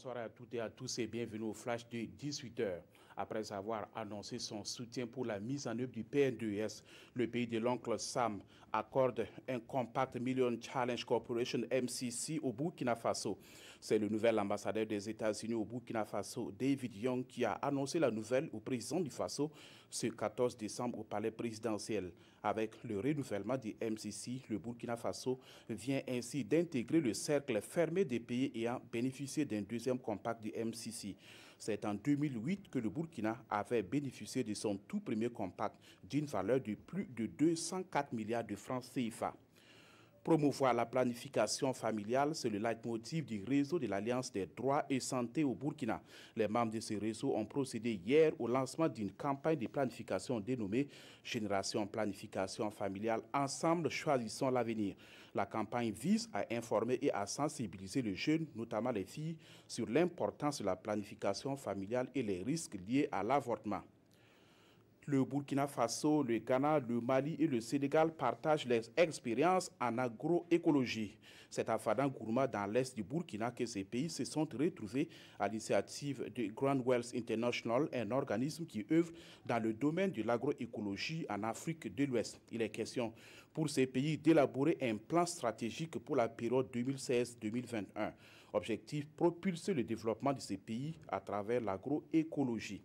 Bonsoir à toutes et à tous et bienvenue au flash de 18h. Après avoir annoncé son soutien pour la mise en œuvre du PN2S, le pays de l'oncle Sam accorde un Compact Million Challenge Corporation MCC au Burkina Faso. C'est le nouvel ambassadeur des États-Unis au Burkina Faso, David Young, qui a annoncé la nouvelle au président du Faso ce 14 décembre au palais présidentiel. Avec le renouvellement du MCC, le Burkina Faso vient ainsi d'intégrer le cercle fermé des pays ayant bénéficié d'un deuxième compact du MCC. C'est en 2008 que le Burkina avait bénéficié de son tout premier compact d'une valeur de plus de 204 milliards de francs CFA. Promouvoir la planification familiale, c'est le leitmotiv du réseau de l'Alliance des droits et santé au Burkina. Les membres de ce réseau ont procédé hier au lancement d'une campagne de planification dénommée Génération Planification Familiale. Ensemble, choisissons l'avenir. La campagne vise à informer et à sensibiliser les jeunes, notamment les filles, sur l'importance de la planification familiale et les risques liés à l'avortement. Le Burkina Faso, le Ghana, le Mali et le Sénégal partagent leurs expériences en agroécologie. C'est à Fadan Gourma, dans l'est du Burkina, que ces pays se sont retrouvés à l'initiative de Grand Wells International, un organisme qui œuvre dans le domaine de l'agroécologie en Afrique de l'Ouest. Il est question pour ces pays d'élaborer un plan stratégique pour la période 2016-2021. Objectif: propulser le développement de ces pays à travers l'agroécologie.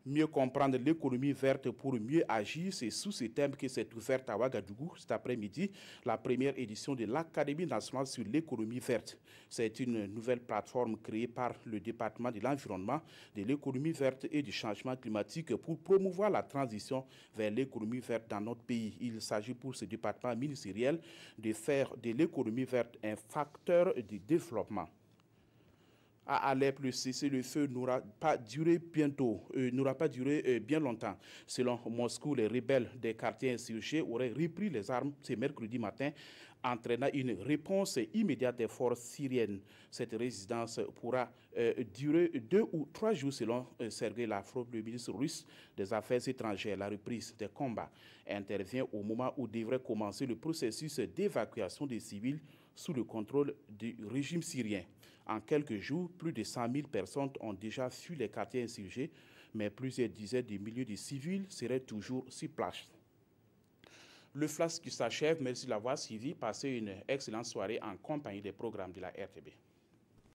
Mieux comprendre l'économie verte pour mieux agir, c'est sous ce thème que s'est ouverte à Ouagadougou cet après-midi la première édition de l'Académie nationale sur l'économie verte. C'est une nouvelle plateforme créée par le département de l'environnement, de l'économie verte et du changement climatique pour promouvoir la transition vers l'économie verte dans notre pays. Il s'agit pour ce département ministériel de faire de l'économie verte un facteur de développement. À Alep, le cessez-le-feu n'aura pas duré bien longtemps. Selon Moscou, les rebelles des quartiers insurgés auraient repris les armes ce mercredi matin, entraînant une réponse immédiate des forces syriennes. Cette résistance pourra durer 2 ou 3 jours selon Sergei Lavrov, le ministre russe des Affaires étrangères. La reprise des combats intervient au moment où devrait commencer le processus d'évacuation des civils sous le contrôle du régime syrien. En quelques jours, plus de 100 000 personnes ont déjà fui les quartiers insurgés, mais plusieurs dizaines de milliers de civils seraient toujours sur place. Le flash qui s'achève, merci de l'avoir suivi. Passez une excellente soirée en compagnie des programmes de la RTB.